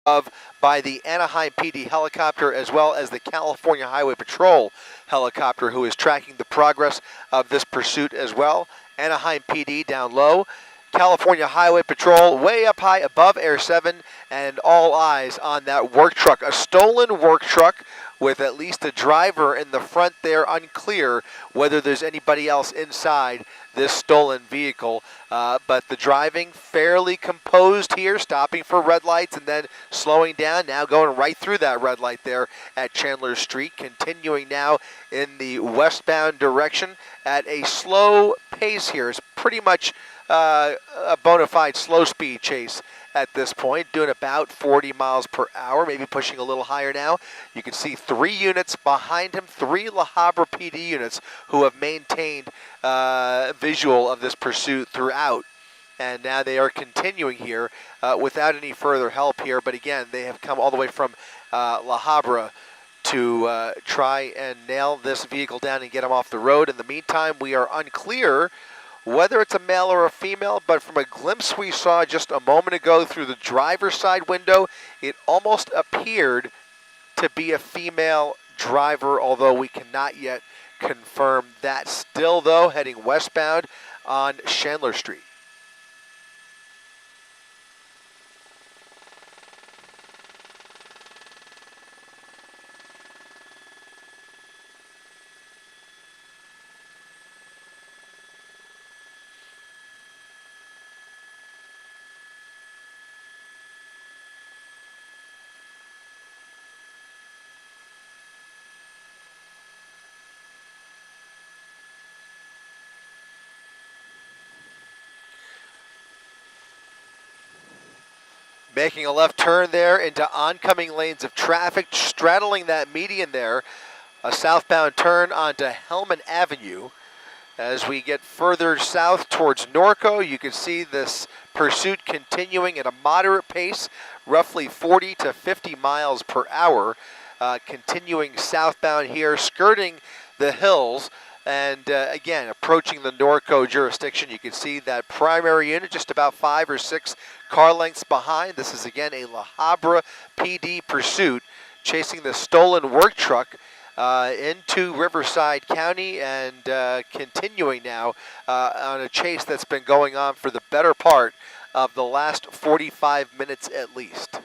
of by the Anaheim PD helicopter as well as the California Highway Patrol helicopter, who is tracking the progress of this pursuit as well. Anaheim PD down low, California Highway Patrol way up high above Air 7, and all eyes on that work truck, a stolen work truck with at least a driver in the front there. Unclear whether there's anybody else inside this stolen vehicle, but the driving fairly composed here, stopping for red lights and then slowing down, now going right through that red light there at Chandler Street, continuing now in the westbound direction at a slow pace here. It's pretty much a bona fide slow speed chase at this point, doing about 40 miles per hour, maybe pushing a little higher now. You can see 3 units behind him, 3 La Habra PD units who have maintained visual of this pursuit throughout. And now they are continuing here without any further help here. But again, they have come all the way from La Habra to try and nail this vehicle down and get him off the road. In the meantime, we are unclear whether it's a male or a female, but from a glimpse we saw just a moment ago through the driver's side window, it almost appeared to be a female driver, although we cannot yet confirm that. Still, though, heading westbound on Chandler Street. Making a left turn there into oncoming lanes of traffic, straddling that median there. A southbound turn onto Hellman Avenue. As we get further south towards Norco, you can see this pursuit continuing at a moderate pace, roughly 40 to 50 miles per hour. Continuing southbound here, skirting the hills. And again, approaching the Norco jurisdiction, you can see that primary unit just about 5 or 6 car lengths behind. This is again a La Habra PD pursuit, chasing the stolen work truck into Riverside County, and continuing now on a chase that's been going on for the better part of the last 45 minutes at least.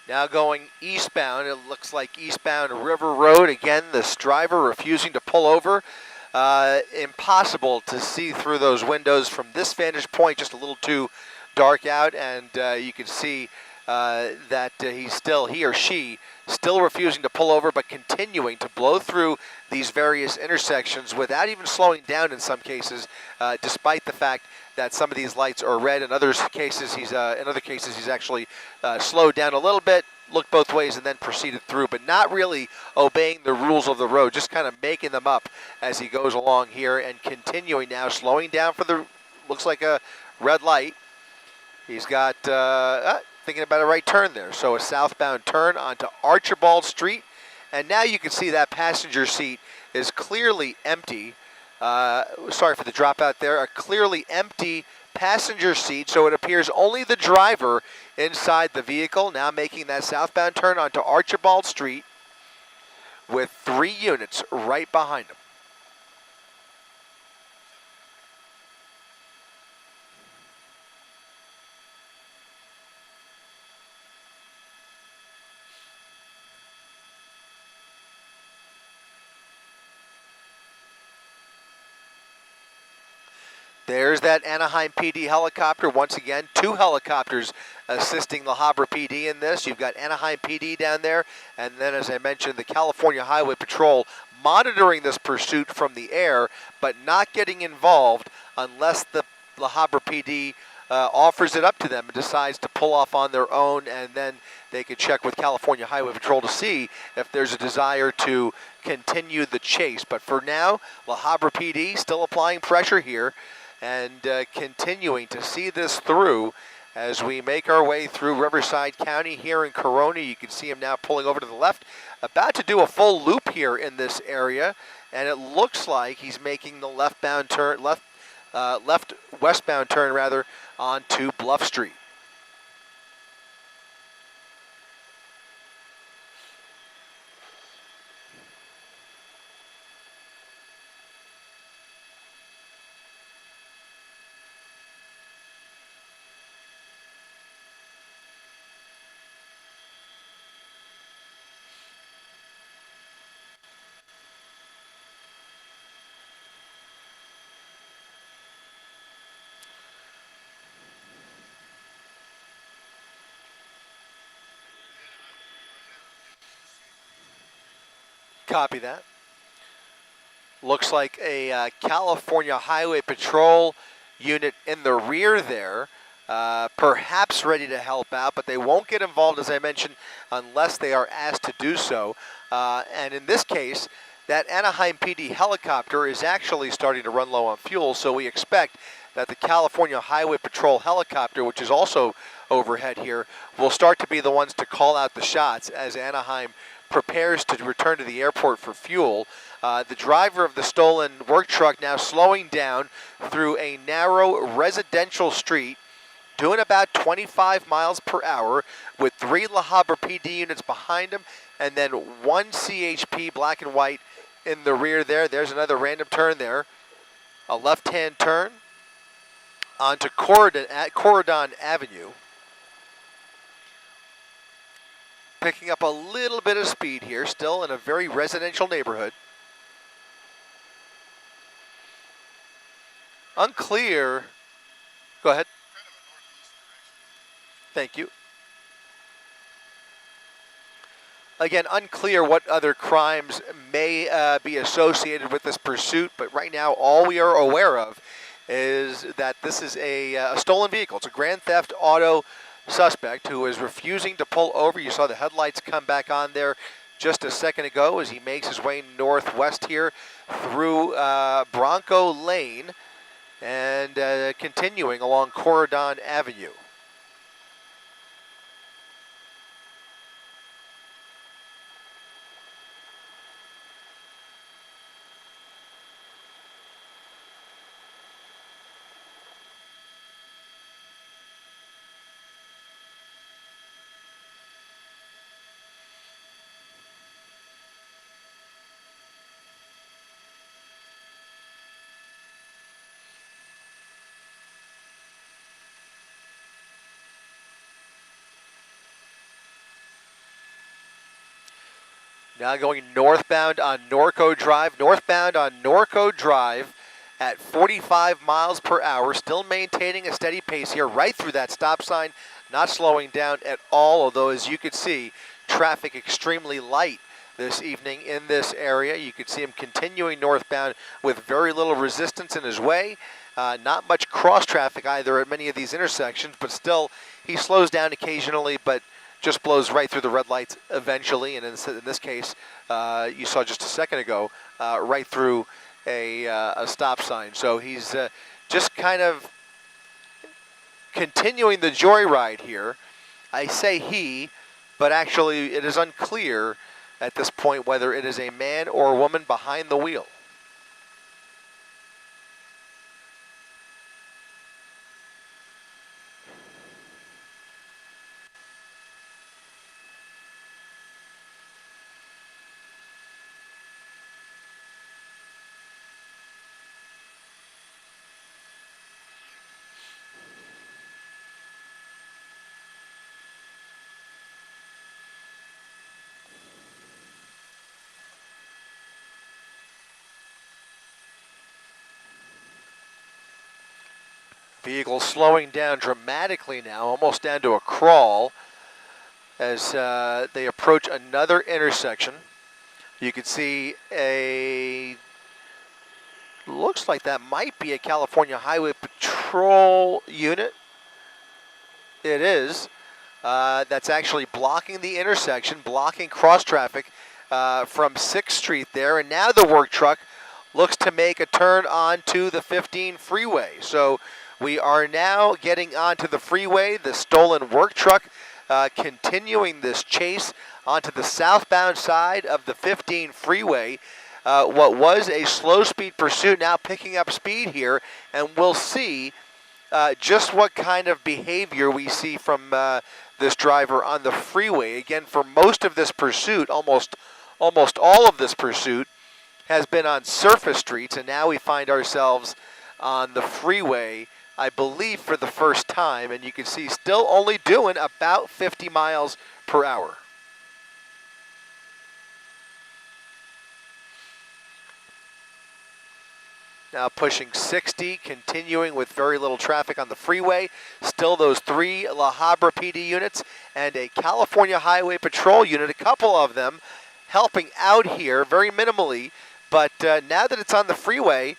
Now going eastbound, it looks like eastbound River Road. Again, this driver refusing to pull over. Impossible to see through those windows from this vantage point, just a little too dark out, and you can see that he or she still refusing to pull over, but continuing to blow through these various intersections without even slowing down in some cases, despite the fact that some of these lights are red. In other cases, he's actually slowed down a little bit, looked both ways, and then proceeded through, but not really obeying the rules of the road, just kind of making them up as he goes along here, and continuing now, slowing down for the, looks like a red light. He's got, thinking about a right turn there. So a southbound turn onto Archibald Street, and now you can see that passenger seat is clearly empty. Sorry for the dropout there. A clearly empty passenger seat, so it appears only the driver inside the vehicle. Now making that southbound turn onto Archibald Street with 3 units right behind him. There's that Anaheim PD helicopter. Once again, 2 helicopters assisting the Habra PD in this. You've got Anaheim PD down there, and then, as I mentioned, the California Highway Patrol monitoring this pursuit from the air, but not getting involved unless the Habra PD offers it up to them and decides to pull off on their own, and then they could check with California Highway Patrol to see if there's a desire to continue the chase. But for now, La Habra PD still applying pressure here and continuing to see this through as we make our way through Riverside County here in Corona. You can see him now pulling over to the left, about to do a full loop here in this area, and it looks like he's making the left-westbound turn rather, onto Bluff Street. Copy that. Looks like a California Highway Patrol unit in the rear there, perhaps ready to help out, but they won't get involved, as I mentioned, unless they are asked to do so. And in this case, that Anaheim PD helicopter is actually starting to run low on fuel, so we expect that the California Highway Patrol helicopter, which is also overhead here, will start to be the ones to call out the shots as Anaheim prepares to return to the airport for fuel. The driver of the stolen work truck now slowing down through a narrow residential street, doing about 25 miles per hour with 3 La Habra PD units behind him, and then 1 CHP black and white in the rear there. There's another random turn there. A left-hand turn onto Corridon Avenue. Picking up a little bit of speed here, still in a very residential neighborhood. Unclear. Go ahead. Thank you. Again, unclear what other crimes may be associated with this pursuit, but right now all we are aware of is that this is a stolen vehicle. It's a grand theft auto suspect who is refusing to pull over. You saw the headlights come back on there just a second ago as he makes his way northwest here through Bronco Lane and continuing along Corridon Avenue. Now going northbound on Norco Drive at 45 miles per hour, still maintaining a steady pace here right through that stop sign, not slowing down at all, although as you can see, traffic extremely light this evening in this area. You can see him continuing northbound with very little resistance in his way. Not much cross traffic either at many of these intersections, but still he slows down occasionally, but just blows right through the red lights eventually, and in this case, you saw just a second ago, right through a stop sign. So he's just kind of continuing the joyride here. I say he, but actually it is unclear at this point whether it is a man or a woman behind the wheel. Vehicle slowing down dramatically now, almost down to a crawl as they approach another intersection. You can see looks like that might be a California Highway Patrol unit. It is. That's actually blocking the intersection, blocking cross traffic from 6th Street there. And now the work truck looks to make a turn onto the 15 freeway. So we are now getting onto the freeway. The stolen work truck continuing this chase onto the southbound side of the 15 freeway. What was a slow speed pursuit now picking up speed here, and we'll see just what kind of behavior we see from this driver on the freeway. Again, for most of this pursuit, almost all of this pursuit has been on surface streets, and now we find ourselves on the freeway, I believe, for the first time, and you can see still only doing about 50 miles per hour. Now pushing 60, continuing with very little traffic on the freeway. Still those 3 La Habra PD units and a California Highway Patrol unit, a couple of them helping out here very minimally. But now that it's on the freeway,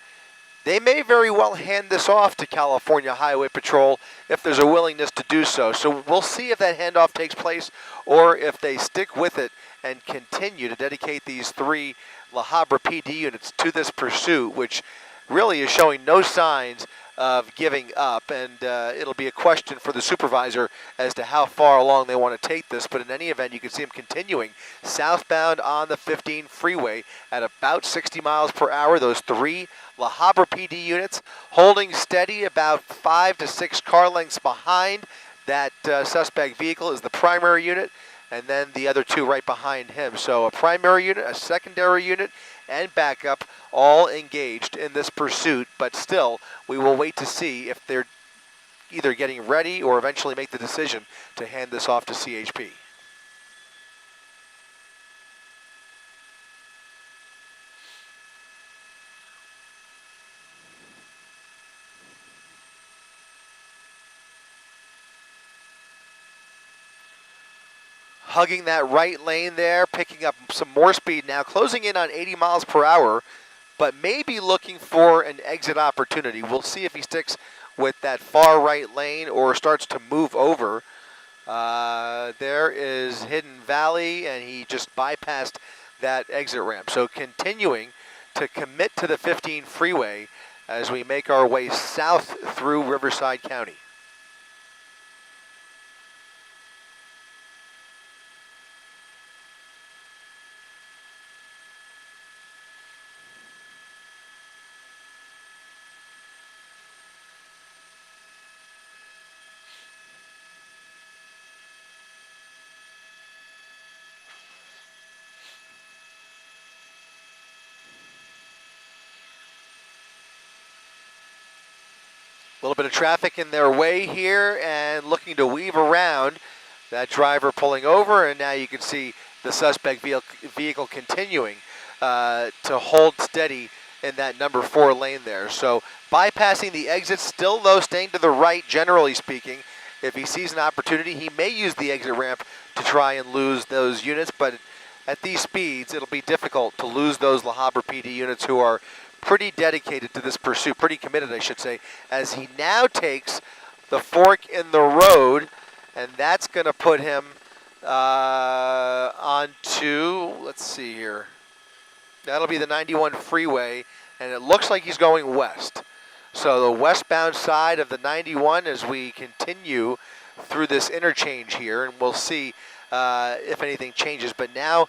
they may very well hand this off to California Highway Patrol if there's a willingness to do so. So we'll see if that handoff takes place or if they stick with it and continue to dedicate these 3 La Habra PD units to this pursuit, which really is showing no signs of giving up, and it'll be a question for the supervisor as to how far along they want to take this. But in any event, you can see them continuing southbound on the 15 freeway at about 60 miles per hour. Those 3 La Habra PD units holding steady about 5 to 6 car lengths behind that suspect vehicle is the primary unit, and then the other 2 right behind him. So a primary unit, a secondary unit, and backup all engaged in this pursuit, but still we will wait to see if they're either getting ready or eventually make the decision to hand this off to CHP. Hugging that right lane there, picking up some more speed now, closing in on 80 miles per hour, but maybe looking for an exit opportunity. We'll see if he sticks with that far right lane or starts to move over. There is Hidden Valley, and he just bypassed that exit ramp. So continuing to commit to the 15 freeway as we make our way south through Riverside County. A little bit of traffic in their way here and looking to weave around that driver pulling over, and now you can see the suspect vehicle continuing to hold steady in that number 4 lane there. So bypassing the exit, still though staying to the right generally speaking. If he sees an opportunity, he may use the exit ramp to try and lose those units, but at these speeds it'll be difficult to lose those La Habra PD units who are pretty dedicated to this pursuit, pretty committed, I should say, as he now takes the fork in the road, and that's going to put him onto, let's see here, that'll be the 91 freeway, and it looks like he's going west. So the westbound side of the 91 as we continue through this interchange here, and we'll see if anything changes. But now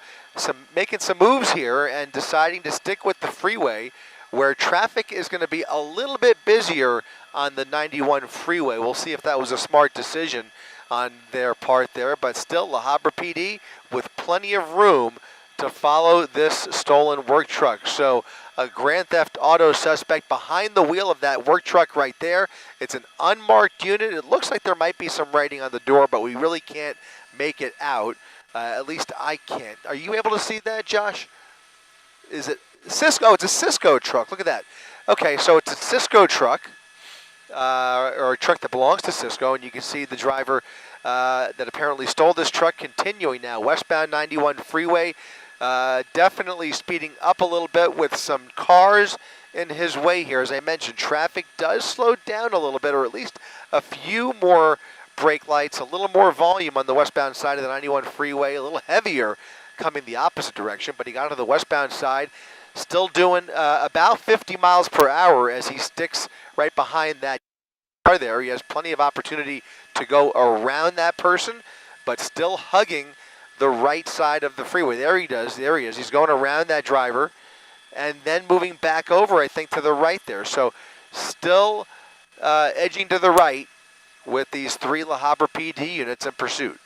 making some moves here and deciding to stick with the freeway, where traffic is going to be a little bit busier on the 91 freeway. We'll see if that was a smart decision on their part there, but still La Habra PD with plenty of room to follow this stolen work truck. So a Grand Theft Auto suspect behind the wheel of that work truck right there. It's an unmarked unit. It looks like there might be some writing on the door, but we really can't make it out. At least I can't. Are you able to see that, Josh? Is it Cisco? It's a Cisco truck. Look at that. Okay, so it's a Cisco truck. or a truck that belongs to Cisco, and you can see the driver that apparently stole this truck continuing now westbound 91 freeway, definitely speeding up a little bit with some cars in his way here. As I mentioned, traffic does slow down a little bit, or at least a few more brake lights, a little more volume on the westbound side of the 91 freeway, a little heavier coming the opposite direction, but he got to the westbound side, still doing about 50 miles per hour as he sticks right behind that car there. He has plenty of opportunity to go around that person, but still hugging the right side of the freeway. There he does. There he is. He's going around that driver and then moving back over, I think, to the right there. So still edging to the right with these 3 La Habra PD units in pursuit.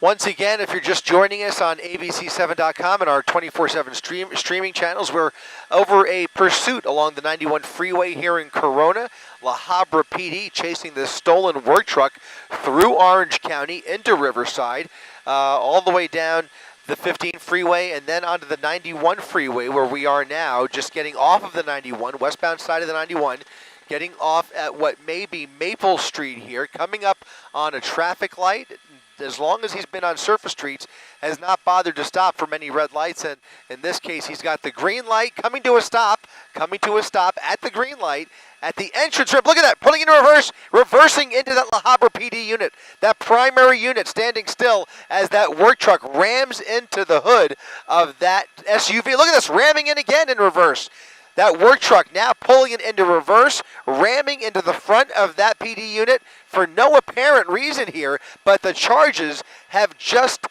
Once again, if you're just joining us on abc7.com and our 24/7 streaming channels, we're over a pursuit along the 91 freeway here in Corona. La Habra PD chasing this stolen work truck through Orange County into Riverside, all the way down the 15 freeway and then onto the 91 freeway, where we are now, just getting off of the 91, westbound side of the 91, getting off at what may be Maple Street here, coming up on a traffic light. As long as he's been on surface streets, has not bothered to stop for many red lights, and in this case, he's got the green light coming to a stop at the green light at the entrance ramp. Look at that, pulling into reverse, reversing into that La Habra PD unit, that primary unit standing still as that work truck rams into the hood of that SUV. Look at this, ramming in again in reverse. That work truck now pulling it into reverse, ramming into the front of that PD unit for no apparent reason here, but the charges have just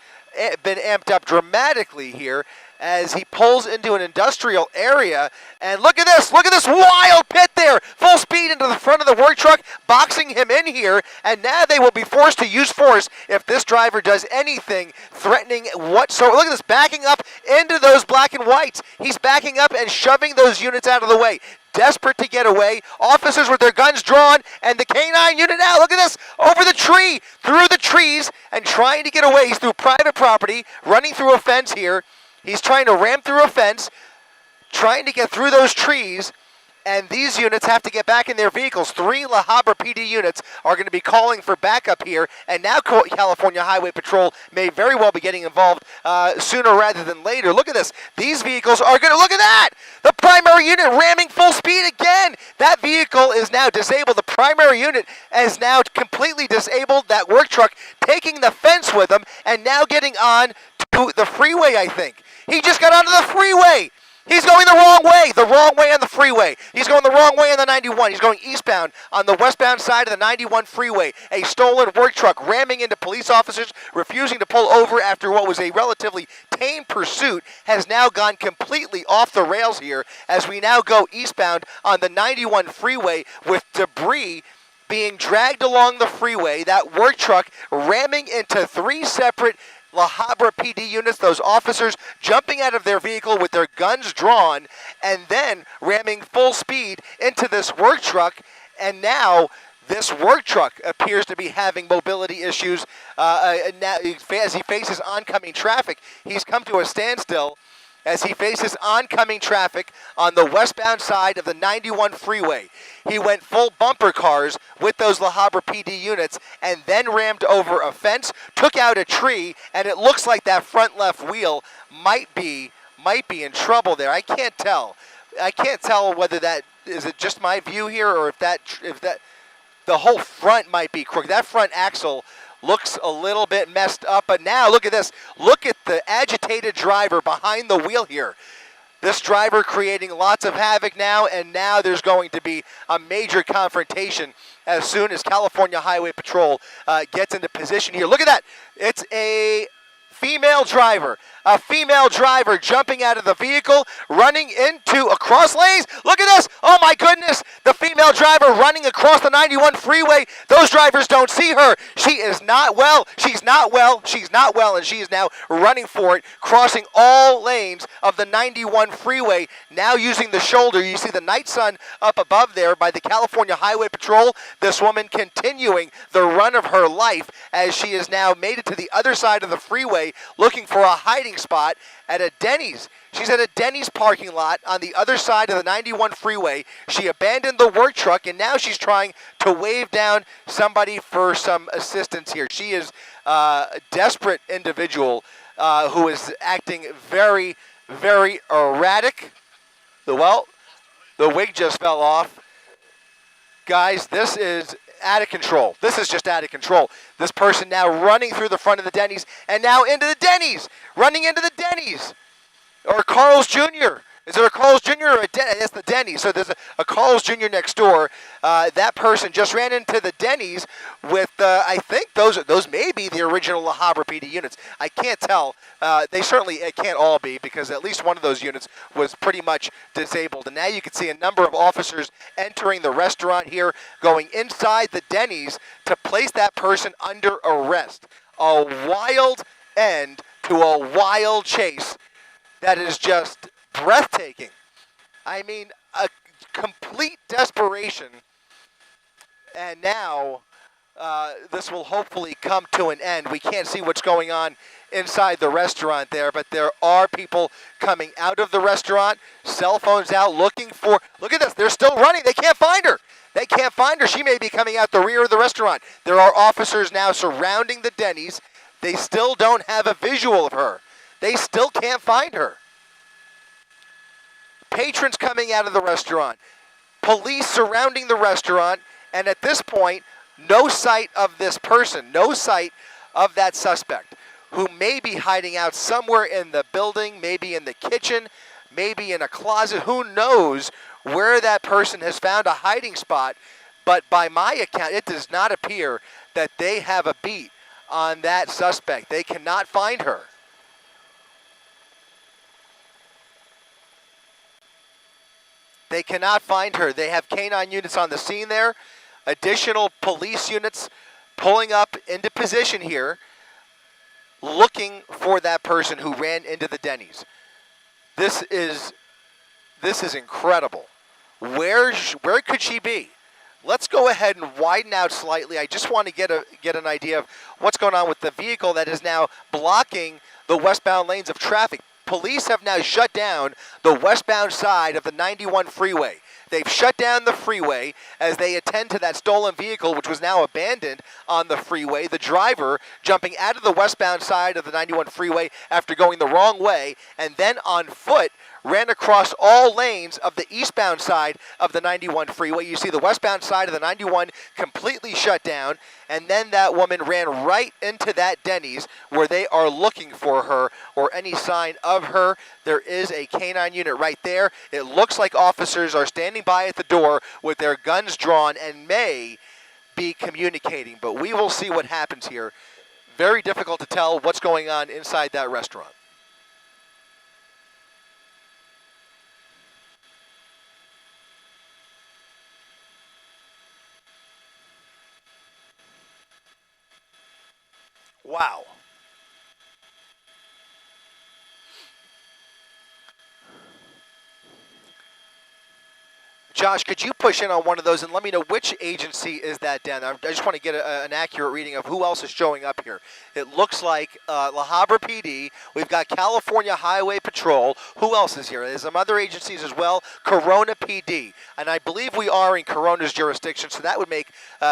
been amped up dramatically here as he pulls into an industrial area. And look at this wild pit there, full speed into the front of the work truck, boxing him in here, and now they will be forced to use force if this driver does anything threatening whatsoever. Look at this, backing up into those black and whites. He's backing up and shoving those units out of the way. Desperate to get away, officers with their guns drawn, and the K-9 unit now, look at this, over the tree, through the trees, and trying to get away. He's through private property, running through a fence here. He's trying to ram through a fence, trying to get through those trees, and these units have to get back in their vehicles. 3 La Habra PD units are going to be calling for backup here, and now California Highway Patrol may very well be getting involved sooner rather than later. Look at this. These vehicles are going to, look at that! The primary unit ramming full speed again! That vehicle is now disabled. The primary unit is now completely disabled. That work truck taking the fence with them and now getting on to the freeway, I think. He just got onto the freeway! He's going the wrong way on the freeway. He's going the wrong way on the 91. He's going eastbound on the westbound side of the 91 freeway. A stolen work truck ramming into police officers, refusing to pull over after what was a relatively tame pursuit, has now gone completely off the rails here as we now go eastbound on the 91 freeway with debris being dragged along the freeway. That work truck ramming into 3 separate La Habra PD units, those officers jumping out of their vehicle with their guns drawn and then ramming full speed into this work truck. And now this work truck appears to be having mobility issues now, as he faces oncoming traffic. He's come to a standstill as he faces oncoming traffic on the westbound side of the 91 freeway. He went full bumper cars with those La Habra PD units and then rammed over a fence, took out a tree, and it looks like that front left wheel might be in trouble there. I can't tell whether that is it just my view here, or if that the whole front might be crooked? That front axle looks a little bit messed up, but now look at this. Look at the agitated driver behind the wheel here. This driver creating lots of havoc now, and now there's going to be a major confrontation as soon as California Highway Patrol gets into position here. Look at that. It's a female driver jumping out of the vehicle, running into across lanes. Look at this. Oh my goodness. The female driver running across the 91 freeway. Those drivers don't see her. She is not well. She's not well. She's not well. And she is now running for it, crossing all lanes of the 91 freeway, now using the shoulder. You see the night sun up above there by the California Highway Patrol. This woman continuing the run of her life as she has now made it to the other side of the freeway, looking for a hiding spot at a Denny's. She's at a Denny's parking lot on the other side of the 91 freeway. She abandoned the work truck, and now she's trying to wave down somebody for some assistance here. She is a desperate individual who is acting very, very erratic. Well, the wig just fell off. Guys, this is out of control. This is just out of control. This person now running through the front of the Denny's and now into the Denny's, running into the Denny's. Or Carl's Jr. Is there a Carl's Jr. or a Denny? That's the Denny's. So there's a Carl's Jr. next door. That person just ran into the Denny's with, I think those may be the original Habra PD units. I can't tell. They certainly can't all be, because at least one of those units was pretty much disabled. And now you can see a number of officers entering the restaurant here, going inside the Denny's to place that person under arrest. A wild end to a wild chase that is just breathtaking. I mean, a complete desperation. And now this will hopefully come to an end. We can't see what's going on inside the restaurant there, but there are people coming out of the restaurant, cell phones out, looking for, look at this, they're still running. They can't find her. They can't find her. She may be coming out the rear of the restaurant. There are officers now surrounding the Denny's. They still don't have a visual of her. They still can't find her. Patrons coming out of the restaurant. Police surrounding the restaurant. And at this point, no sight of this person. No sight of that suspect, who may be hiding out somewhere in the building, maybe in the kitchen, maybe in a closet. Who knows where that person has found a hiding spot. But by my account, it does not appear that they have a beat on that suspect. They cannot find her. They cannot find her. They have canine units on the scene there. Additional police units pulling up into position here, looking for that person who ran into the Denny's. This is incredible. Where could she be? Let's go ahead and widen out slightly. I just want to get an idea of what's going on with the vehicle that is now blocking the westbound lanes of traffic. Police have now shut down the westbound side of the 91 freeway. They've shut down the freeway as they attend to that stolen vehicle, which was now abandoned on the freeway. The driver jumping out of the westbound side of the 91 freeway after going the wrong way, and then on foot ran across all lanes of the eastbound side of the 91 freeway. You see the westbound side of the 91 completely shut down, and then that woman ran right into that Denny's where they are looking for her or any sign of her. There is a canine unit right there. It looks like officers are standing by at the door with their guns drawn and may be communicating, but we will see what happens here. Very difficult to tell what's going on inside that restaurant. Wow. Josh, could you push in on one of those and let me know which agency is that down there? I just want to get an accurate reading of who else is showing up here. here. It looks like La Habra PD. We've got California Highway Patrol. Who else is here? There's some other agencies as well. Corona PD. And I believe we are in Corona's jurisdiction, so that would make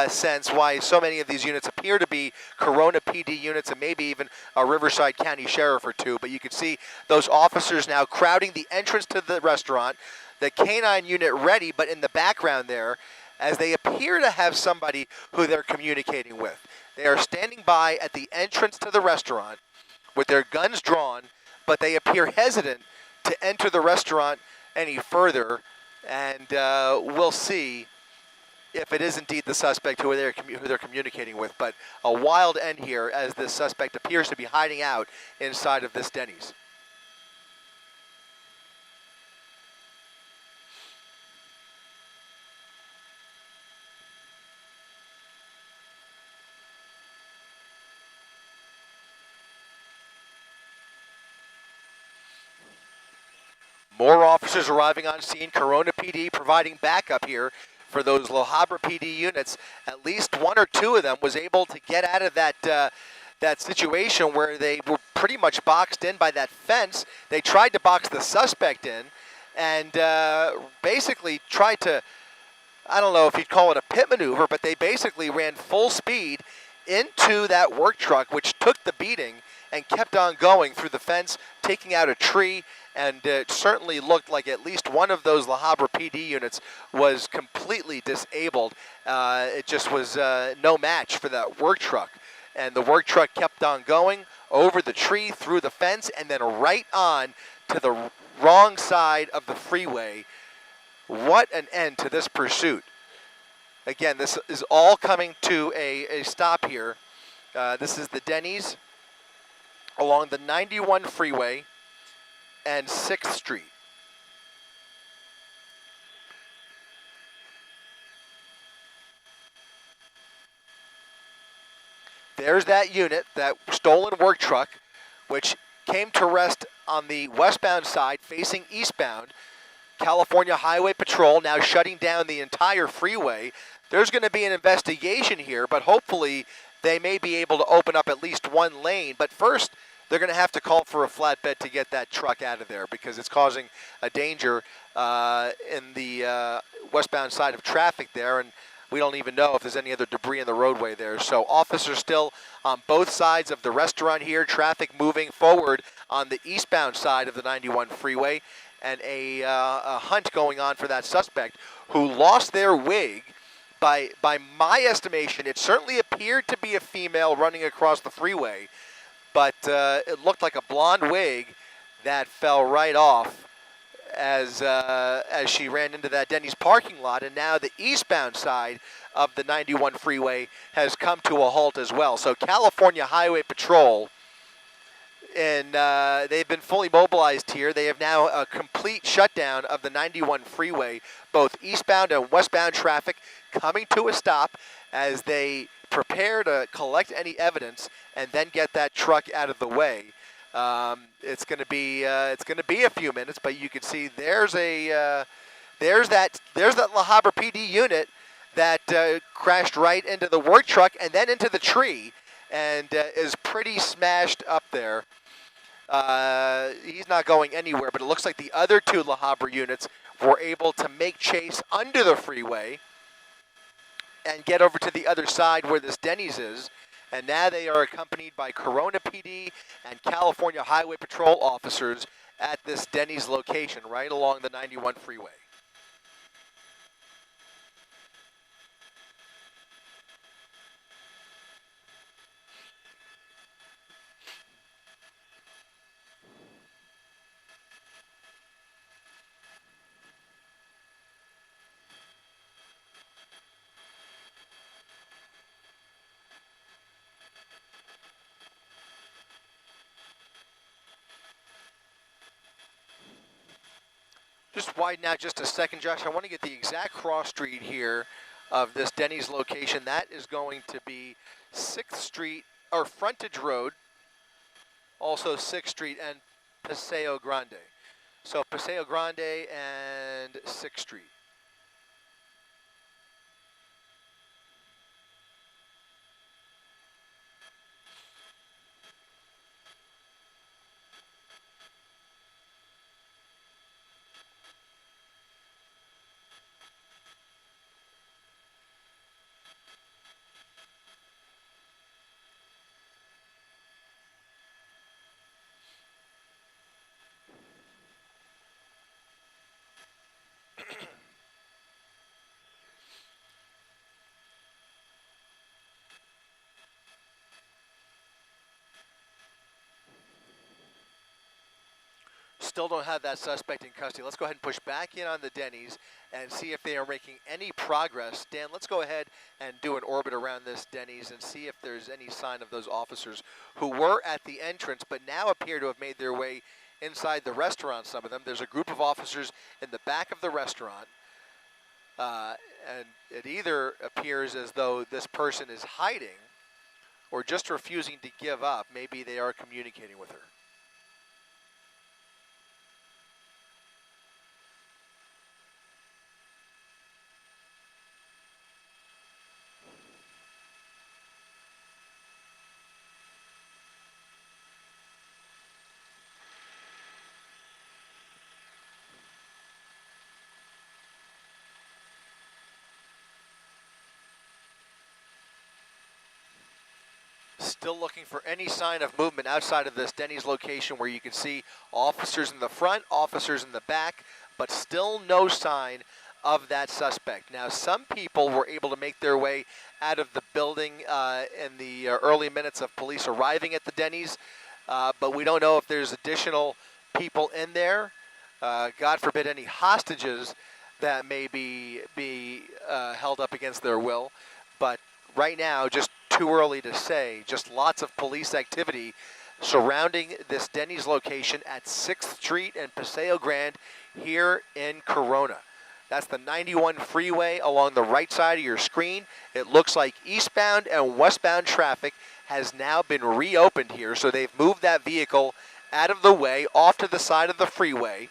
sense why so many of these units appear to be Corona PD units, and maybe even a Riverside County Sheriff or two. But you can see those officers now crowding the entrance to the restaurant. The canine unit ready, but in the background there, as they appear to have somebody who they're communicating with. They are standing by at the entrance to the restaurant with their guns drawn, but they appear hesitant to enter the restaurant any further, and we'll see if it is indeed the suspect who they're communicating with. But a wild end here as this suspect appears to be hiding out inside of this Denny's. More officers arriving on scene. Corona PD providing backup here for those La Habra PD units. At least one or two of them was able to get out of that situation where they were pretty much boxed in by that fence. They tried to box the suspect in and basically tried to, I don't know if you'd call it a pit maneuver, but they basically ran full speed into that work truck, which took the beating and kept on going through the fence, taking out a tree, and it certainly looked like at least one of those La Habra PD units was completely disabled. It just was no match for that work truck. And the work truck kept on going over the tree, through the fence, and then right on to the wrong side of the freeway. What an end to this pursuit. Again, this is all coming to a stop here. This is the Denny's along the 91 freeway and 6th Street. There's that unit, that stolen work truck, which came to rest on the westbound side facing eastbound. California Highway Patrol now shutting down the entire freeway. There's going to be an investigation here, but hopefully they may be able to open up at least one lane. But first, they're going to have to call for a flatbed to get that truck out of there because it's causing a danger in the westbound side of traffic there, and we don't even know if there's any other debris in the roadway there. So officers still on both sides of the restaurant here, traffic moving forward on the eastbound side of the 91 freeway, and a hunt going on for that suspect who lost their wig. By my estimation, it certainly appeared to be a female running across the freeway, but it looked like a blonde wig that fell right off as she ran into that Denny's parking lot. And now the eastbound side of the 91 freeway has come to a halt as well. So California Highway Patrol, and they've been fully mobilized here. They have now a complete shutdown of the 91 freeway, both eastbound and westbound traffic coming to a stop as they prepare to collect any evidence and then get that truck out of the way. It's going to be a few minutes, but you can see there's that La Habra PD unit that crashed right into the work truck and then into the tree, and is pretty smashed up there. He's not going anywhere, but it looks like the other two La Habra units were able to make chase under the freeway and get over to the other side where this Denny's is. And now they are accompanied by Corona PD and California Highway Patrol officers at this Denny's location right along the 91 freeway. Just widen out just a second, Josh. I want to get the exact cross street here of this Denny's location. That is going to be 6th Street, or Frontage Road, also 6th Street, and Paseo Grande. So Paseo Grande and 6th Street. still don't have that suspect in custody. Let's go ahead and push back in on the Denny's and see if they are making any progress. Dan, let's go ahead and do an orbit around this Denny's and see if there's any sign of those officers who were at the entrance but now appear to have made their way inside the restaurant, some of them. There's a group of officers in the back of the restaurant, and it either appears as though this person is hiding or just refusing to give up. Maybe they are communicating with her. Still looking for any sign of movement outside of this Denny's location, where you can see officers in the front, officers in the back, but still no sign of that suspect. Now, some people were able to make their way out of the building in the early minutes of police arriving at the Denny's, but we don't know if there's additional people in there. God forbid any hostages that may be held up against their will. But right now, just too early to say. Just lots of police activity surrounding this Denny's location at 6th Street and Paseo Grande here in Corona. That's the 91 freeway along the right side of your screen. It looks like eastbound and westbound traffic has now been reopened here, so they've moved that vehicle out of the way, off to the side of the freeway.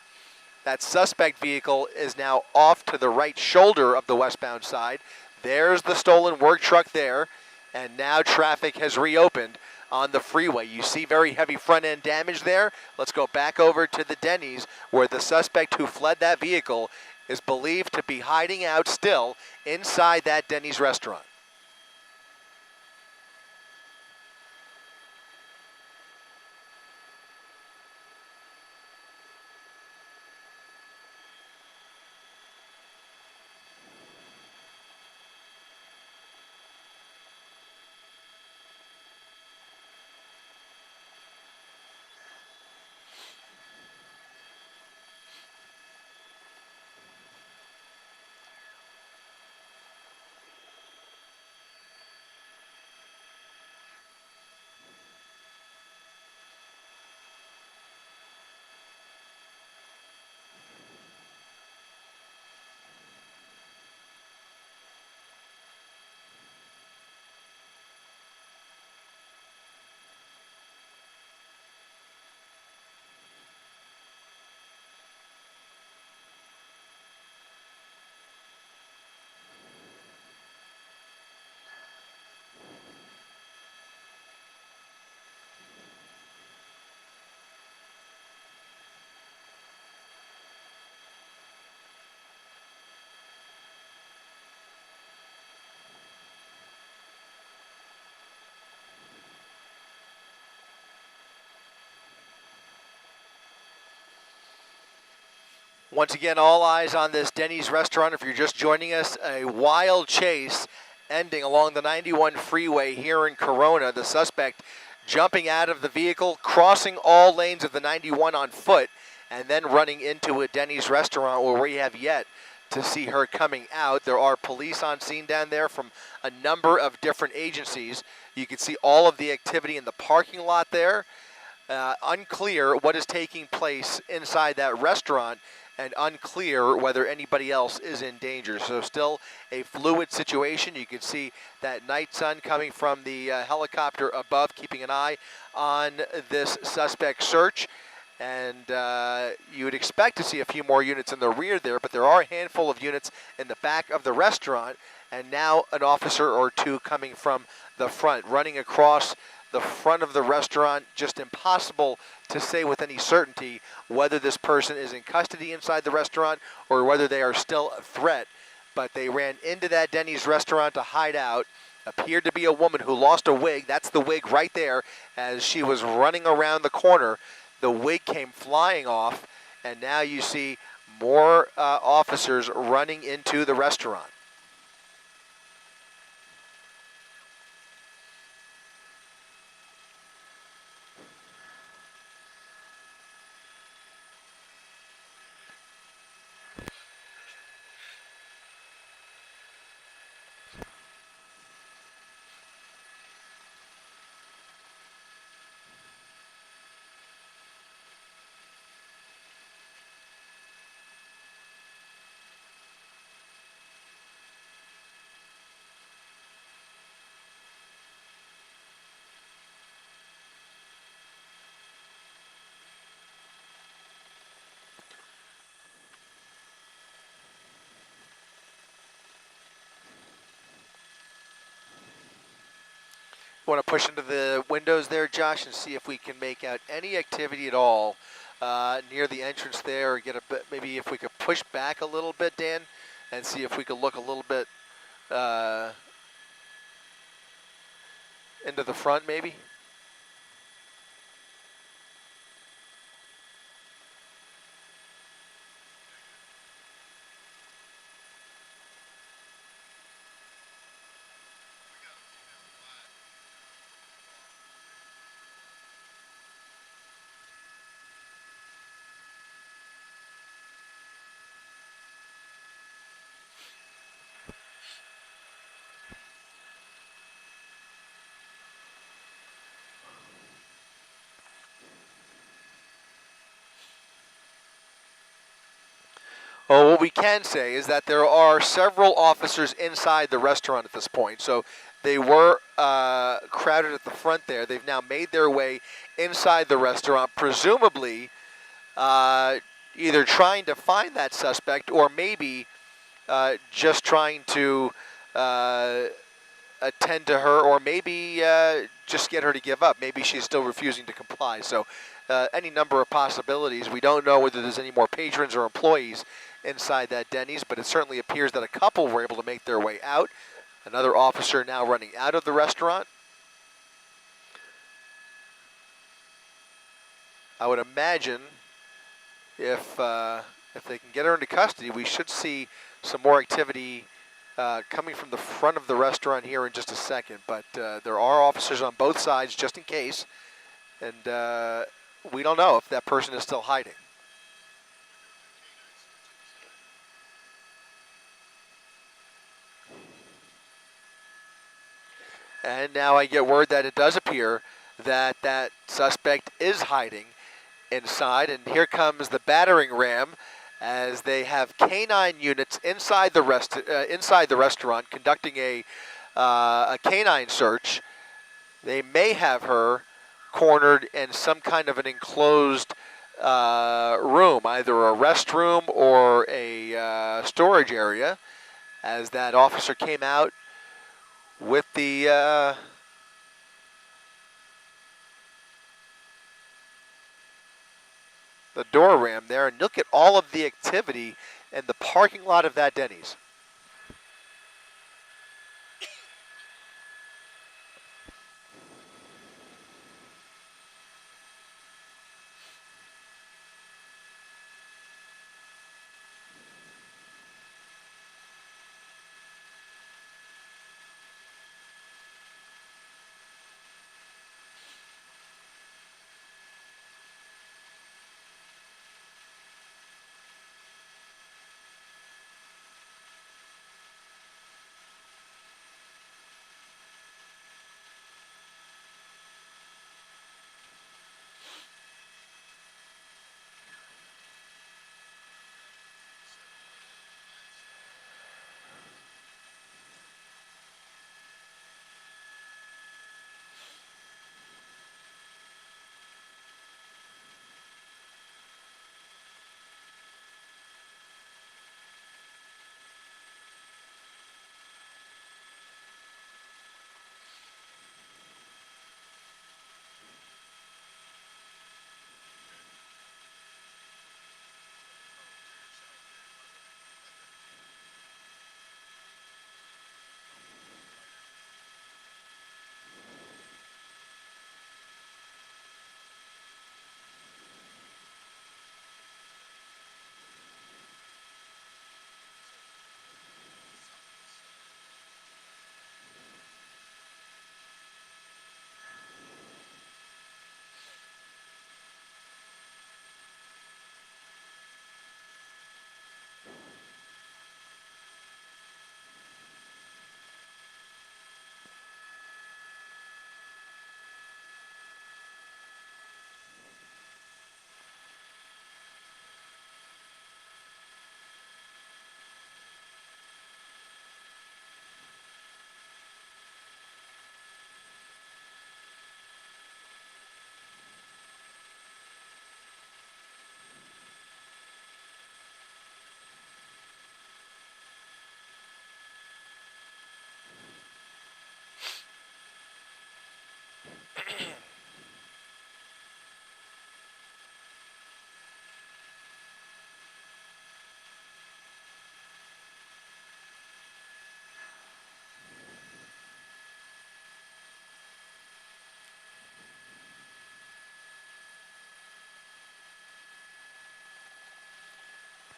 That suspect vehicle is now off to the right shoulder of the westbound side. There's the stolen work truck there. And now traffic has reopened on the freeway. You see very heavy front-end damage there. Let's go back over to the Denny's, where the suspect who fled that vehicle is believed to be hiding out still inside that Denny's restaurant. Once again, all eyes on this Denny's restaurant. If you're just joining us, a wild chase ending along the 91 freeway here in Corona. The suspect jumping out of the vehicle, crossing all lanes of the 91 on foot, and then running into a Denny's restaurant where we have yet to see her coming out. There are police on scene down there from a number of different agencies. You can see all of the activity in the parking lot there. Unclear what is taking place inside that restaurant, and unclear whether anybody else is in danger. So still a fluid situation. You can see that night sun coming from the helicopter above, keeping an eye on this suspect search. And you would expect to see a few more units in the rear there, but there are a handful of units in the back of the restaurant, and now an officer or two coming from the front, running across the front of the restaurant. Just impossible to say with any certainty whether this person is in custody inside the restaurant or whether they are still a threat. But they ran into that Denny's restaurant to hide out. Appeared to be a woman who lost a wig. That's the wig right there. As she was running around the corner, the wig came flying off, and now you see more officers running into the restaurant. Want to push into the windows there, Josh, and see if we can make out any activity at all near the entrance there, or get a bit, maybe if we could push back a little bit, Dan, and see if we could look a little bit into the front, maybe. Well, what we can say is that there are several officers inside the restaurant at this point. So they were crowded at the front there. They've now made their way inside the restaurant, presumably either trying to find that suspect or maybe just trying to attend to her, or maybe just get her to give up. Maybe she's still refusing to comply. So any number of possibilities. We don't know whether there's any more patrons or employees inside that Denny's, but it certainly appears that a couple were able to make their way out. Another officer now running out of the restaurant. I would imagine if they can get her into custody, we should see some more activity coming from the front of the restaurant here in just a second. But there are officers on both sides just in case, and we don't know if that person is still hiding. And now I get word that it does appear that that suspect is hiding inside. And here comes the battering ram as they have canine units inside the restaurant conducting a canine search. They may have her cornered in some kind of an enclosed room, either a restroom or a storage area, as that officer came out with the door ram there. And look at all of the activity in the parking lot of that Denny's.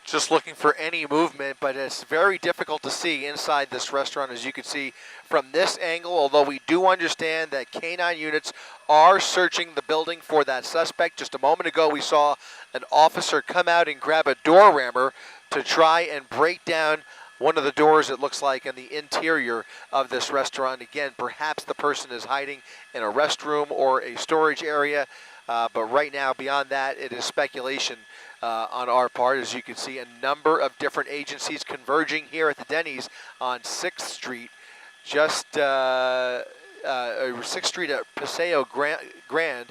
Just looking for any movement, but it's very difficult to see inside this restaurant, as you can see from this angle, although we do understand that K-9 units are searching the building for that suspect. Just a moment ago, we saw an officer come out and grab a door rammer to try and break down one of the doors, it looks like, in the interior of this restaurant. Again, perhaps the person is hiding in a restroom or a storage area, but right now, beyond that, it is speculation on our part. As you can see, a number of different agencies converging here at the Denny's on 6th Street, just 6th Street at Paseo Grand,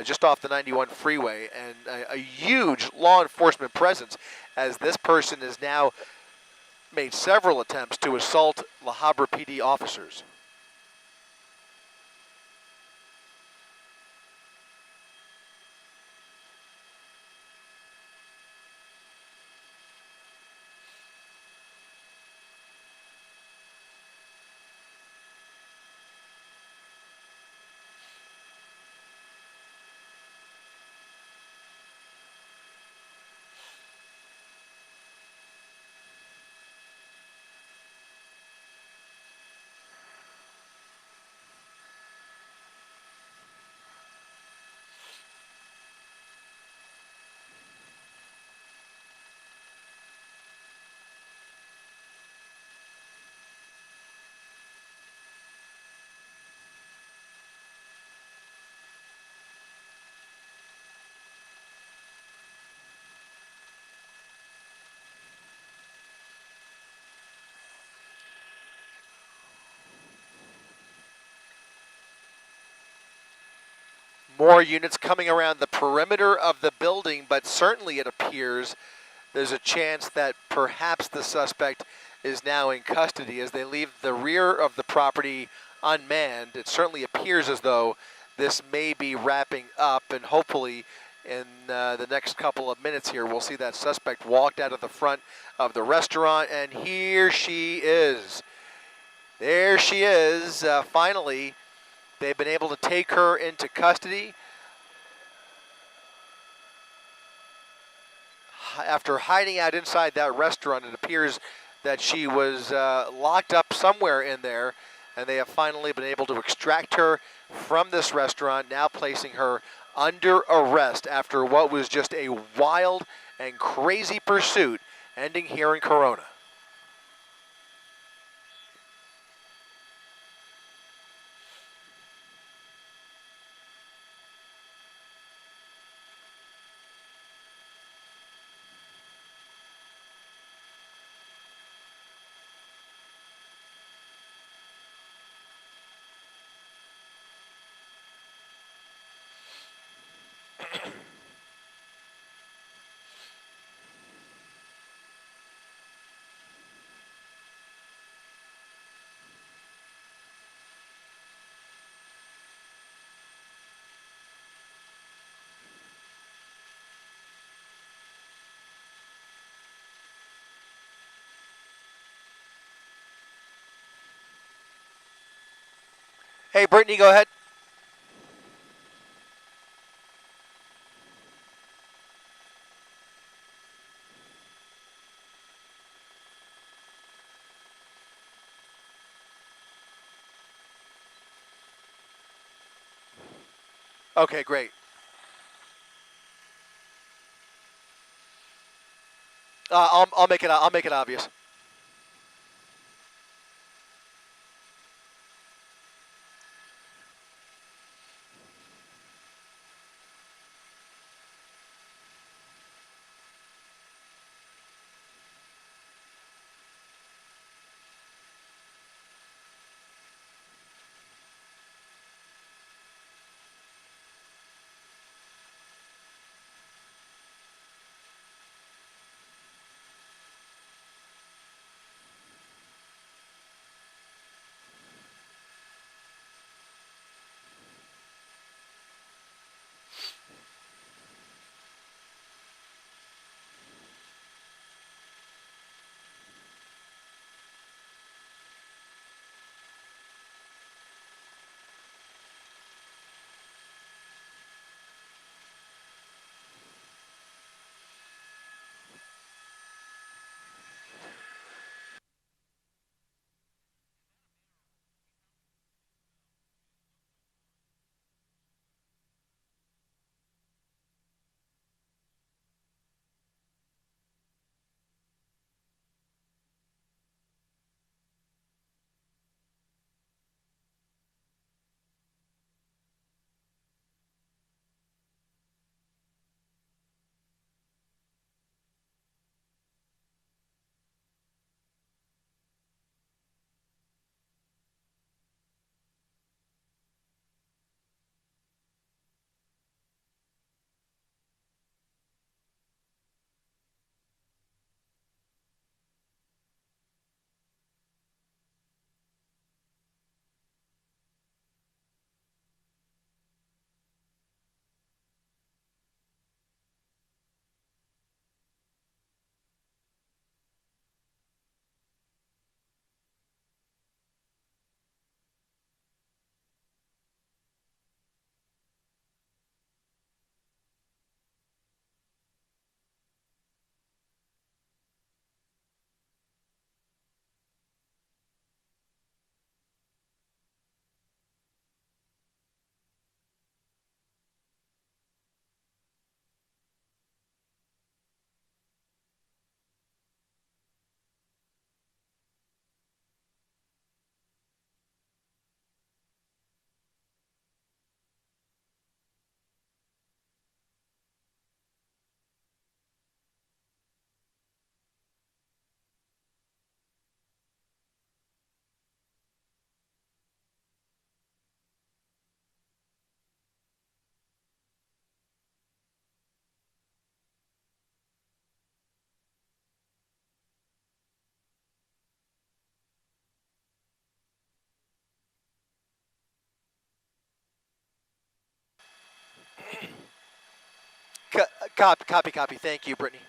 just off the 91 freeway, and a huge law enforcement presence, as this person has now made several attempts to assault La Habra PD officers. More units coming around the perimeter of the building, but certainly it appears there's a chance that perhaps the suspect is now in custody as they leave the rear of the property unmanned. It certainly appears as though this may be wrapping up, and hopefully in the next couple of minutes here, we'll see that suspect walked out of the front of the restaurant, and here she is. There she is, finally. They've been able to take her into custody after hiding out inside that restaurant. It appears that she was locked up somewhere in there, and they have finally been able to extract her from this restaurant, now placing her under arrest after what was just a wild and crazy pursuit ending here in Corona. Hey, Brittany, go ahead. Okay, great. I'll make it obvious. Copy. Thank you, Brittany.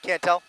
Can't tell.